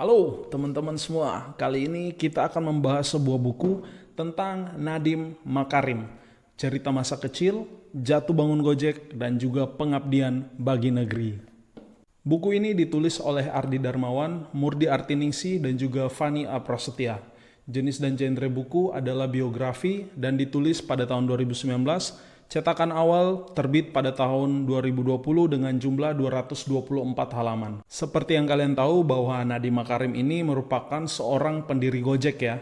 Halo teman-teman semua, kali ini kita akan membahas sebuah buku tentang Nadiem Makarim. Cerita masa kecil, jatuh bangun Gojek, dan juga pengabdian bagi negeri. Buku ini ditulis oleh Ardi Darmawan, Murdi Artiningsi, dan juga Fani Aprasetya. Jenis dan genre buku adalah biografi dan ditulis pada tahun 2019. Cetakan awal terbit pada tahun 2020 dengan jumlah 224 halaman. Seperti yang kalian tahu bahwa Nadiem Makarim ini merupakan seorang pendiri Gojek ya.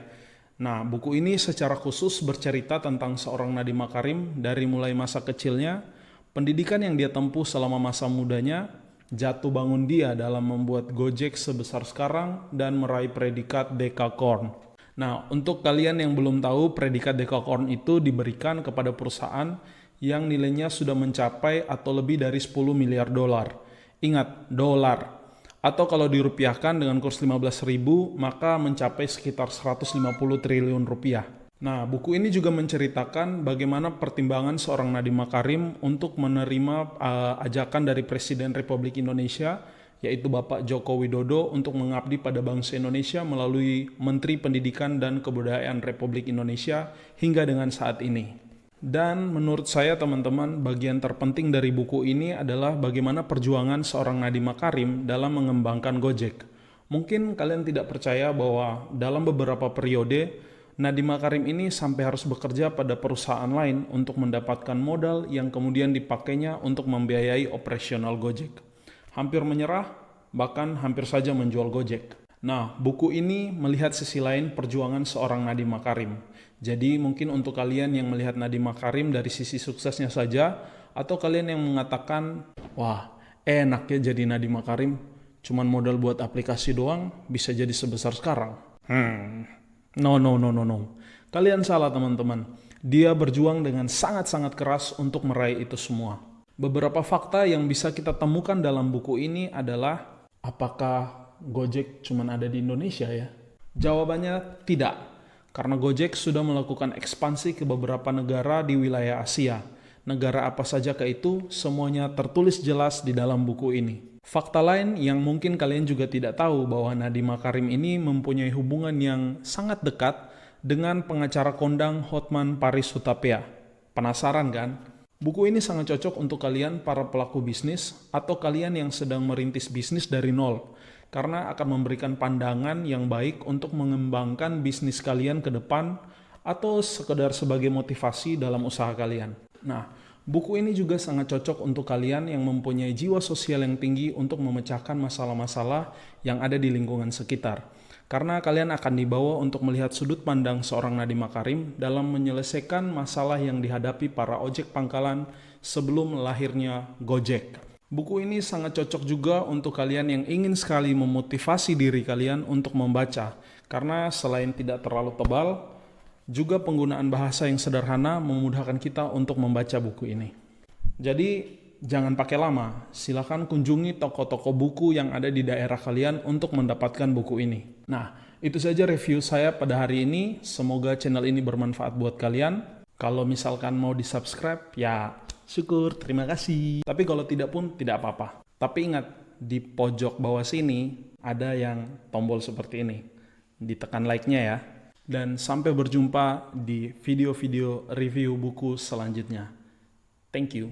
Nah, buku ini secara khusus bercerita tentang seorang Nadiem Makarim dari mulai masa kecilnya, pendidikan yang dia tempuh selama masa mudanya, jatuh bangun dia dalam membuat Gojek sebesar sekarang, dan meraih predikat Dekakorn. Nah, untuk kalian yang belum tahu, predikat Dekakorn itu diberikan kepada perusahaan yang nilainya sudah mencapai atau lebih dari 10 miliar dolar. Ingat, dolar. Atau kalau dirupiahkan dengan kurs 15.000, maka mencapai sekitar 150 triliun rupiah. Nah, buku ini juga menceritakan bagaimana pertimbangan seorang Nadiem Makarim untuk menerima ajakan dari Presiden Republik Indonesia, yaitu Bapak Joko Widodo, untuk mengabdi pada bangsa Indonesia melalui Menteri Pendidikan dan Kebudayaan Republik Indonesia hingga dengan saat ini. Dan menurut saya teman-teman, bagian terpenting dari buku ini adalah bagaimana perjuangan seorang Nadiem Makarim dalam mengembangkan Gojek. Mungkin kalian tidak percaya bahwa dalam beberapa periode, Nadiem Makarim ini sampai harus bekerja pada perusahaan lain untuk mendapatkan modal yang kemudian dipakainya untuk membiayai operasional Gojek. Hampir menyerah, bahkan hampir saja menjual Gojek. Nah, buku ini melihat sisi lain perjuangan seorang Nadiem Makarim. Jadi mungkin untuk kalian yang melihat Nadiem Makarim dari sisi suksesnya saja, atau kalian yang mengatakan, wah enak ya jadi Nadiem Makarim, cuman modal buat aplikasi doang bisa jadi sebesar sekarang. No. Kalian salah teman-teman. Dia berjuang dengan sangat-sangat keras untuk meraih itu semua. Beberapa fakta yang bisa kita temukan dalam buku ini adalah, apakah Gojek cuma ada di Indonesia ya? Jawabannya tidak, karena Gojek sudah melakukan ekspansi ke beberapa negara di wilayah Asia. Negara apa saja ke itu, semuanya tertulis jelas di dalam buku ini. Fakta lain yang mungkin kalian juga tidak tahu bahwa Nadiem Makarim ini mempunyai hubungan yang sangat dekat dengan pengacara kondang Hotman Paris Hutapea. Penasaran kan? Buku ini sangat cocok untuk kalian para pelaku bisnis atau kalian yang sedang merintis bisnis dari nol, karena akan memberikan pandangan yang baik untuk mengembangkan bisnis kalian ke depan atau sekedar sebagai motivasi dalam usaha kalian. Nah, buku ini juga sangat cocok untuk kalian yang mempunyai jiwa sosial yang tinggi untuk memecahkan masalah-masalah yang ada di lingkungan sekitar. Karena kalian akan dibawa untuk melihat sudut pandang seorang Nadiem Makarim dalam menyelesaikan masalah yang dihadapi para ojek pangkalan sebelum lahirnya Gojek. Buku ini sangat cocok juga untuk kalian yang ingin sekali memotivasi diri kalian untuk membaca, karena selain tidak terlalu tebal, juga penggunaan bahasa yang sederhana memudahkan kita untuk membaca buku ini. Jadi, jangan pakai lama, silakan kunjungi toko-toko buku yang ada di daerah kalian untuk mendapatkan buku ini. Nah, itu saja review saya pada hari ini. Semoga channel ini bermanfaat buat kalian. Kalau misalkan mau di-subscribe, ya syukur, terima kasih. Tapi kalau tidak pun, tidak apa-apa. Tapi ingat, di pojok bawah sini ada yang tombol seperti ini. Ditekan like-nya ya. Dan sampai berjumpa di video-video review buku selanjutnya. Thank you.